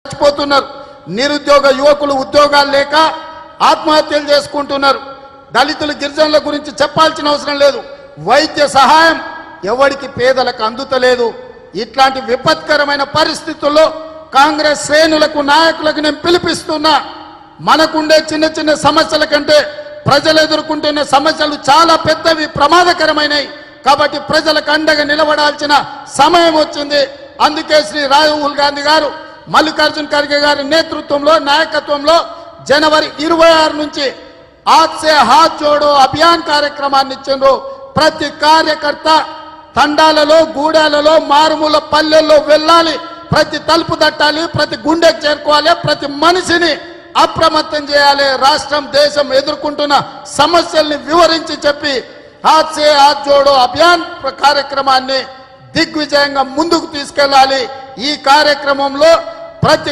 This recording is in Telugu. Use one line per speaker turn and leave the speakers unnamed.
చచ్చిపోతున్నారు. నిరుద్యోగ యువకులు ఉద్యోగాలు లేక ఆత్మహత్యలు చేసుకుంటున్నారు. దళితులు గిరిజనుల గురించి చెప్పాల్సిన అవసరం లేదు. వైద్య సహాయం ఎవరికి పేదలకు అందుతలేదు. ఇట్లాంటి విపత్కరమైన పరిస్థితుల్లో కాంగ్రెస్ శ్రేణులకు నాయకులకు నేను పిలిపిస్తున్నా, మనకుండే చిన్న చిన్న సమస్యల కంటే ప్రజలు ఎదుర్కొంటున్న సమస్యలు చాలా పెద్దవి, ప్రమాదకరమైనవి. కాబట్టి ప్రజలకు అండగా నిలబడాల్సిన సమయం వచ్చింది. అందుకే శ్రీ రాహుల్ గాంధీ గారు, మల్లికార్జున్ ఖర్గే గారి నేతృత్వంలో నాయకత్వంలో జనవరి 26 నుంచి హాత్ సే హాత్ జోడో అభియాన్ కార్యక్రమాన్ని ఇచ్చిండ్రు. ప్రతి కార్యకర్త తండాలలో, గూడాలలో, మారుమూల పల్లెల్లో వెళ్ళాలి, ప్రతి తలుపు తట్టాలి, ప్రతి గుండెకు చేరుకోవాలి, ప్రతి మనిషిని అప్రమత్తం చేయాలి. రాష్ట్రం దేశం ఎదుర్కొంటున్న సమస్యల్ని వివరించి చెప్పి హాత్ సే హాత్ జోడో అభియాన్ కార్యక్రమాన్ని దిగ్విజయంగా ముందుకు తీసుకెళ్లాలి. ఈ కార్యక్రమంలో ప్రతి